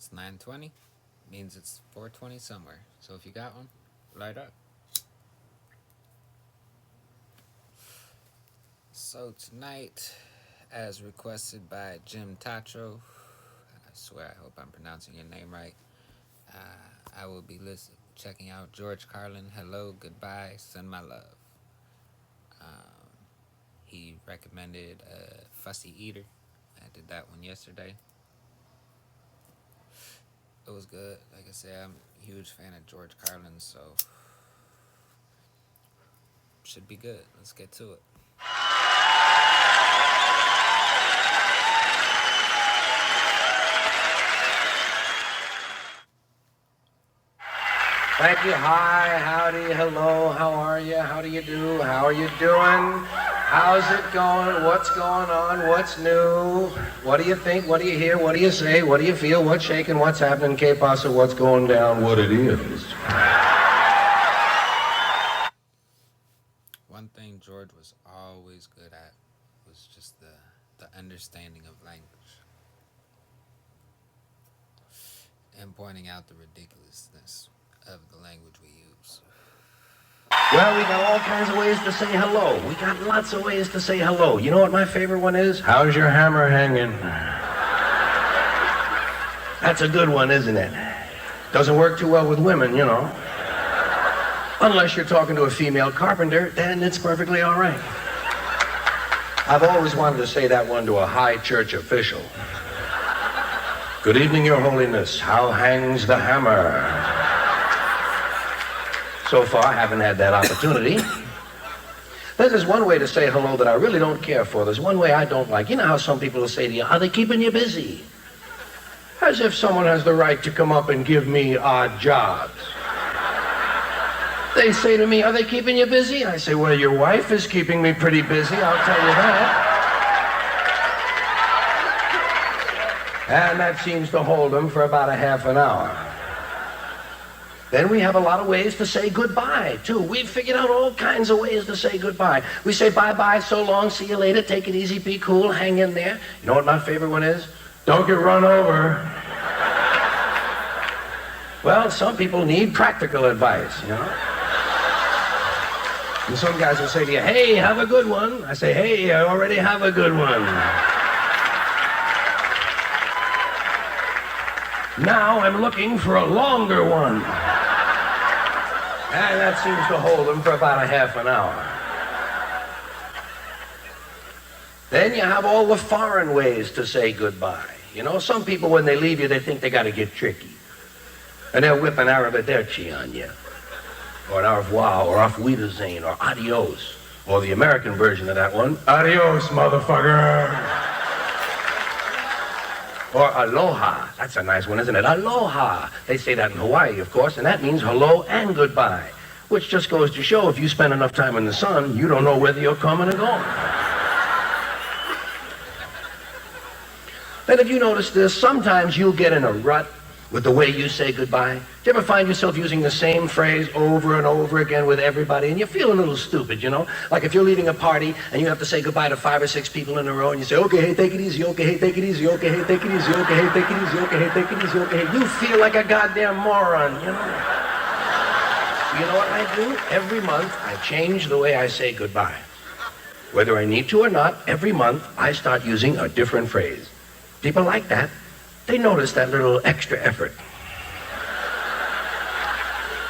It's 9:20. Means it's 4:20 somewhere. So if you got one, light up. So tonight, as requested by Jim Tatro, I swear I hope I'm pronouncing your name right. I will be checking out George Carlin. Hello, goodbye, send my love. He recommended Fussy Eater. I did that one yesterday. It was good. Like I said, I'm a huge fan of George Carlin, so should be good. Let's get to it. Thank you. Hi, howdy, hello, how are you? How do you do? How are you doing? How's it going? What's going on? What's new? What do you think? What do you hear? What do you say? What do you feel? What's shaking? What's happening? Que pasa? What's going down? What it is. One thing George was always good at was just the understanding of language and pointing out the ridiculousness of the language we use. Well, we got all kinds of ways to say hello. We got lots of ways to say hello. You know what my favorite one is? How's your hammer hanging? That's a good one, isn't it? Doesn't work too well with women, you know. Unless you're talking to a female carpenter, then it's perfectly all right. I've always wanted to say that one to a high church official. Good evening, Your Holiness. How hangs the hammer? So far, I haven't had that opportunity. There's one way to say hello that I really don't care for. There's one way I don't like. You know how some people will say to you, are they keeping you busy? As if someone has the right to come up and give me odd jobs. They say to me, are they keeping you busy? I say, well, your wife is keeping me pretty busy, I'll tell you that. And that seems to hold them for about a half an hour. Then we have a lot of ways to say goodbye, too. We've figured out all kinds of ways to say goodbye. We say bye-bye, so long, see you later, take it easy, be cool, hang in there. You know what my favorite one is? Don't get run over. Well, some people need practical advice, you know? And some guys will say to you, hey, have a good one. I say, hey, I already have a good one. Now I'm looking for a longer one. And that seems to hold them for about a half an hour. Then you have all the foreign ways to say goodbye. You know, some people, when they leave you, they think they got to get tricky. And they'll whip an arrivederci on you. Or an au revoir, or auf Wiedersehen, or adios. Or the American version of that one, adios, motherfucker. Or aloha. That's a nice one, isn't it? Aloha. They say that in Hawaii, of course, and that means hello and goodbye. Which just goes to show if you spend enough time in the sun, you don't know whether you're coming or going. Then if you notice this, sometimes you'll get in a rut with the way you say goodbye. Do you ever find yourself using the same phrase over and over again with everybody, and you feel a little stupid, you know? Like if you're leaving a party and you have to say goodbye to 5 or 6 people in a row, and you say, okay, hey, take it easy, okay, hey, take it easy, okay, hey, take it easy, okay, hey, take it easy, okay, hey, take it easy, okay. You feel like a goddamn moron, you know? You know what I do? Every month, I change the way I say goodbye. Whether I need to or not, every month, I start using a different phrase. People like that. They notice that little extra effort.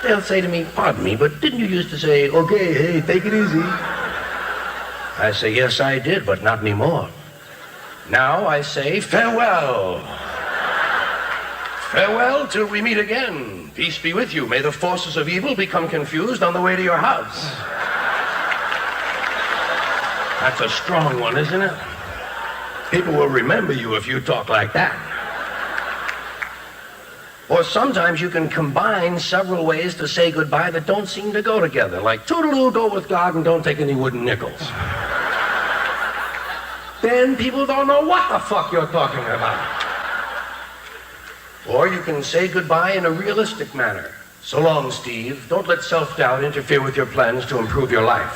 They'll say to me, pardon me, but didn't you used to say, okay, hey, take it easy? I say, yes, I did, but not anymore. Now I say, farewell. Farewell till we meet again. Peace be with you. May the forces of evil become confused on the way to your house. That's a strong one, isn't it? People will remember you if you talk like that. Or sometimes you can combine several ways to say goodbye that don't seem to go together, like toodaloo, go with God, and don't take any wooden nickels. Then people don't know what the fuck you're talking about. Or you can say goodbye in a realistic manner. So long, Steve. Don't let self-doubt interfere with your plans to improve your life.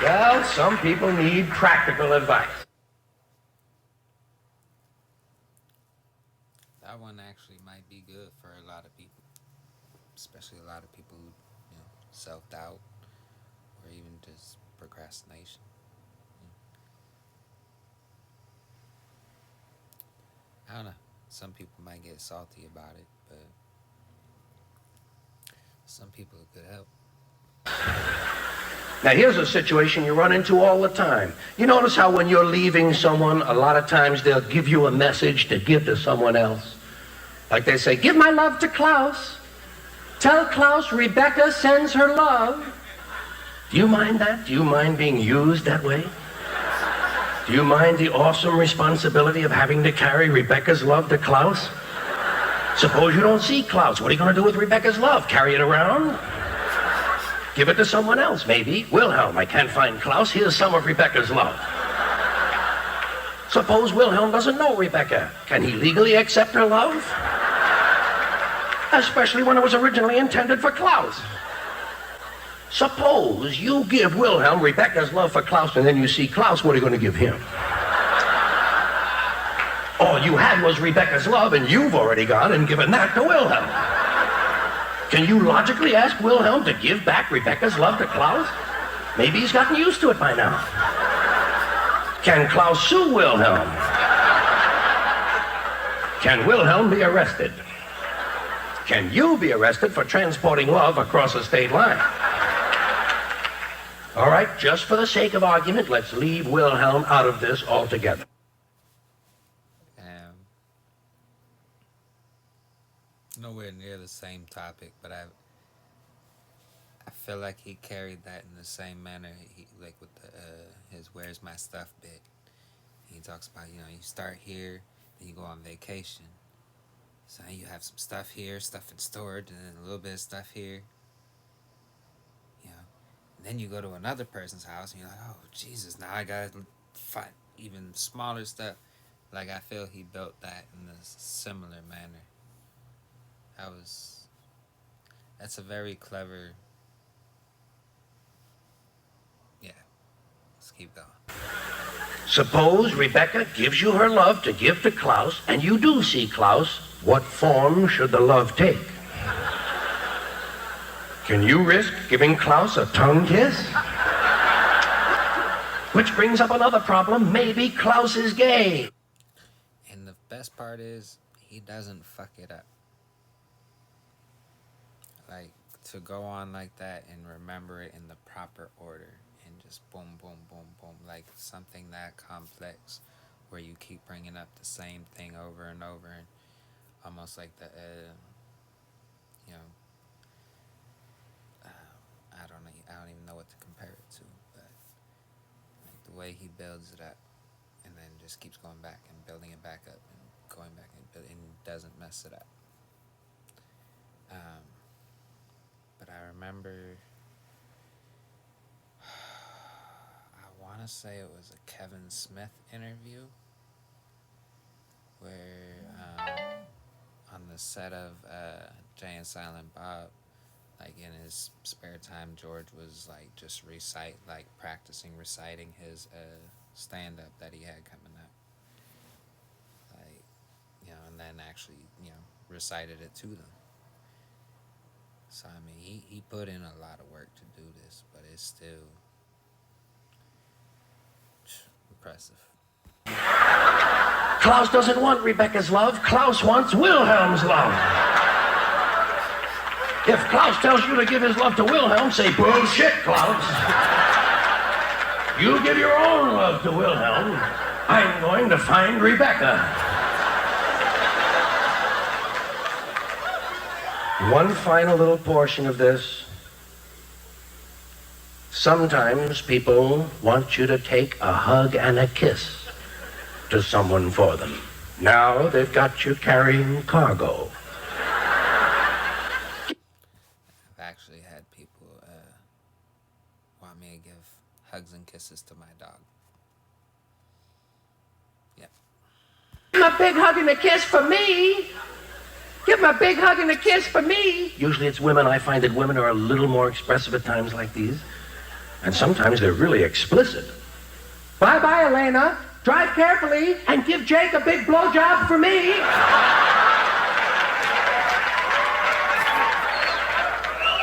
Well, some people need practical advice. that one actually might be good for a lot of people, especially a lot of people who, self doubt or even just procrastination. I don't know. Some people might get salty about it, but some people it could help. Now, here's a situation you run into all the time. You notice how when you're leaving someone, a lot of times they'll give you a message to give to someone else. Like they say, give my love to Klaus. Tell Klaus Rebecca sends her love. Do you mind that? Do you mind being used that way? Do you mind the awesome responsibility of having to carry Rebecca's love to Klaus? Suppose you don't see Klaus. What are you going to do with Rebecca's love? Carry it around? Give it to someone else, maybe. Wilhelm, I can't find Klaus. Here's some of Rebecca's love. Suppose Wilhelm doesn't know Rebecca. Can he legally accept her love? Especially when it was originally intended for Klaus. Suppose you give Wilhelm Rebecca's love for Klaus, and then you see Klaus, what are you going to give him? All you had was Rebecca's love, and you've already gone and given that to Wilhelm. Can you logically ask Wilhelm to give back Rebecca's love to Klaus? Maybe he's gotten used to it by now. Can Klaus sue Wilhelm? Can Wilhelm be arrested? Can you be arrested for transporting love across a state line? All right, just for the sake of argument, let's leave Wilhelm out of this altogether. Nowhere near the same topic, but I feel like he carried that in the same manner. He like with his "Where's my stuff" bit. He talks about you start here, then you go on vacation. So you have some stuff here, stuff in storage, and then a little bit of stuff here. And then you go to another person's house, and you're like, oh Jesus, now I gotta find even smaller stuff. Like I feel he built that in a similar manner. That's a very clever, let's keep going. Suppose Rebecca gives you her love to give to Klaus, and you do see Klaus. What form should the love take? Can you risk giving Klaus a tongue kiss? Which brings up another problem. Maybe Klaus is gay. And the best part is, he doesn't fuck it up. Like, to go on like that and remember it in the proper order and just boom, boom, boom, boom, like something that complex where you keep bringing up the same thing over and over, and almost like the, I don't even know what to compare it to, but like the way he builds it up and then just keeps going back and building it back up and going back and doesn't mess it up. But I remember, I want to say it was a Kevin Smith interview where on the set of Jay and Silent Bob, like in his spare time, George was like just practicing reciting his stand-up that he had coming up. Like, and then actually, recited it to them. So, I mean, he put in a lot of work to do this, but it's still impressive. Klaus doesn't want Rebecca's love. Klaus wants Wilhelm's love. If Klaus tells you to give his love to Wilhelm, say, bullshit, Klaus. You give your own love to Wilhelm. I'm going to find Rebecca. One final little portion of this. Sometimes people want you to take a hug and a kiss to someone for them. Now they've got you carrying cargo. I've actually had people want me to give hugs and kisses to my dog. Yep. Give him a big hug and a kiss for me. Give him a big hug and a kiss for me. Usually it's women. I find that women are a little more expressive at times like these. And sometimes they're really explicit. Bye-bye, Elena. Drive carefully and give Jake a big blowjob for me.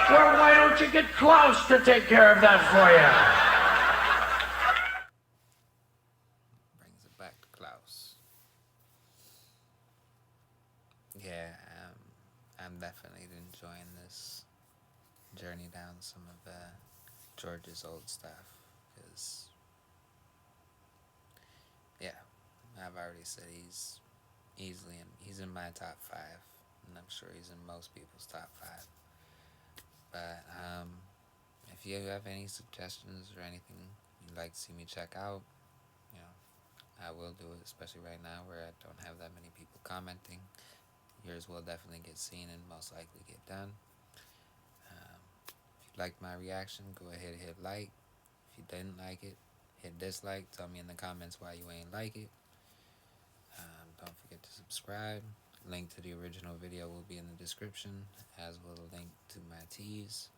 Well, why don't you get Klaus to take care of that for you? Brings it back to Klaus. Yeah, I'm definitely enjoying this journey down some of George's old stuff. Because, yeah, I've already said he's in my top five, and I'm sure he's in most people's top five. But if you have any suggestions or anything you'd like to see me check out, you know, I will do it, especially right now where I don't have that many people commenting. Yours will definitely get seen and most likely get done. If you liked my reaction, go ahead and hit like. If you didn't like it, hit dislike. Tell me in the comments why you ain't like it. Don't forget to subscribe. Link to the original video will be in the description, as will a link to my teas.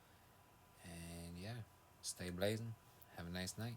And yeah, stay blazing. Have a nice night.